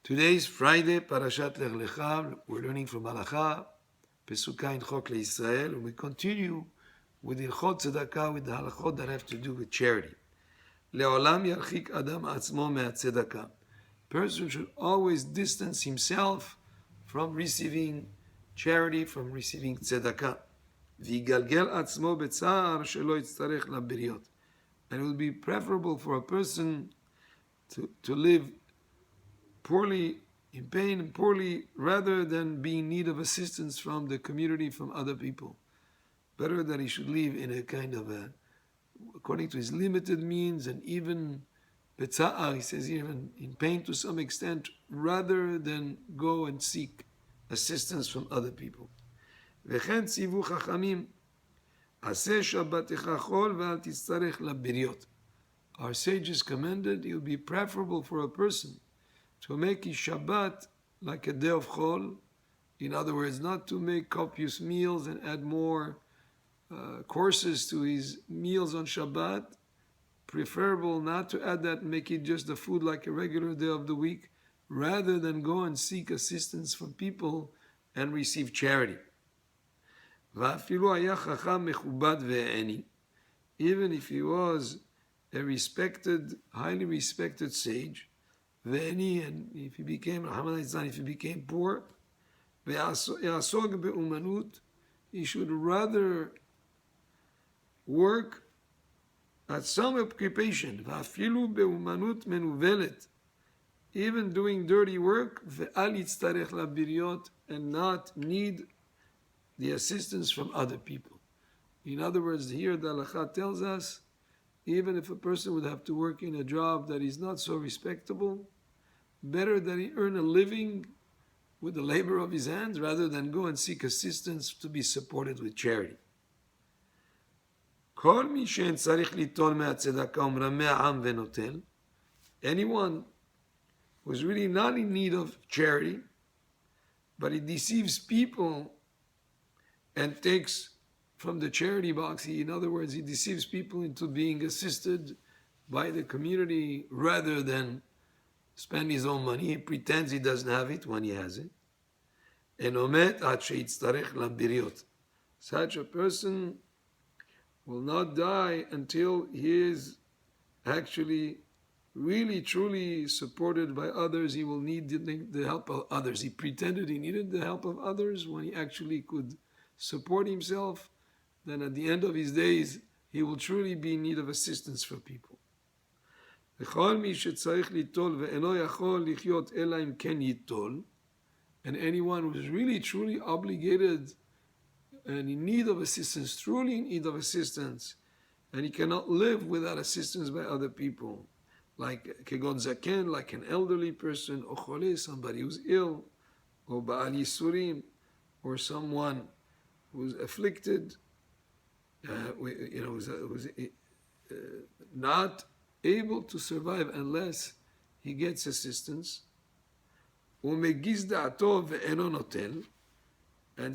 Today is Friday, Parashat Lecha. We're learning from Halacha, Pesuka in Chok LeIsrael, and we continue with Ilchot Tzedakah, with the halachot that have to do with charity. Le'olam yarchik adam atzmo me'atzedakah. Person should always distance himself from receiving charity, from receiving tzedakah. V'yigalgel atzmo betzar shelo yitztarech labiriot. And it would be preferable for a person to live poorly, in pain and poorly, rather than be in need of assistance from the community, from other people. Better that he should live in a kind of according to his limited means, and even betza'ar, he says even in pain to some extent, rather than go and seek assistance from other people. V'chen tzivu chachamim, aseh shabbatecha chol ve'al titzarech labiriot. Our sages commended it would be preferable for a person to make his Shabbat like a day of chol. In other words, not to make copious meals and add more courses to his meals on Shabbat. Preferable not to add that and make it just the food like a regular day of the week, rather than go and seek assistance from people and receive charity. Even if he was a respected, highly respected sage, and if he became poor, he should rather work at some occupation, even doing dirty work, and not need the assistance from other people. In other words, here the Lecha tells us, even if a person would have to work in a job that is not so respectable, better that he earn a living with the labor of his hands rather than go and seek assistance to be supported with charity. Anyone who is really not in need of charity, but he deceives people and takes from the charity box, in other words, he deceives people into being assisted by the community rather than spend his own money. He pretends he doesn't have it when he has it. Such a person will not die until he is actually really truly supported by others. He will need the help of others. He pretended he needed the help of others when he actually could support himself. Then at the end of his days, he will truly be in need of assistance from people. And anyone who is really truly obligated and in need of assistance, truly in need of assistance, and he cannot live without assistance by other people, like kegon zaken, like an elderly person, or chole, somebody who's ill, or ba'al yisurim, or someone who's afflicted, who's not able to survive unless he gets assistance. And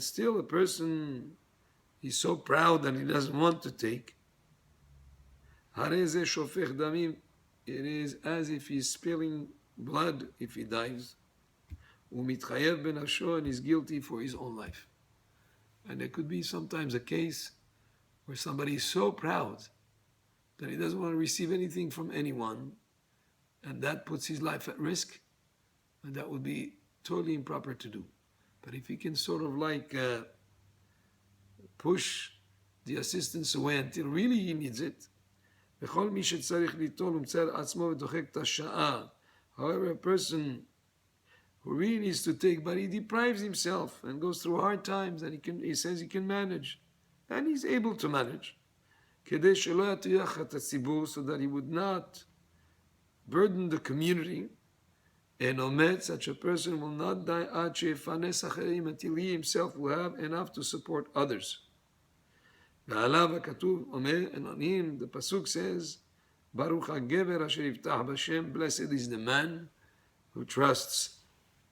still a person is so proud that he doesn't want to take. It is as if he's spilling blood if he dies. And is guilty for his own life. And there could be sometimes a case where somebody is so proud that he doesn't want to receive anything from anyone, and that puts his life at risk, and that would be totally improper to do. But if he can sort of push the assistance away until really he needs it, however, a person who really needs to take, but he deprives himself and goes through hard times, and he says he can manage, and he's able to manage, so that he would not burden the community. And such a person will not die until he himself will have enough to support others. And on him the pasuk says, Baruch HaGever asher yivtach b'Hashem, blessed is the man who trusts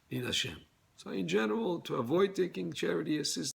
in Hashem. So in general, to avoid taking charity assistance,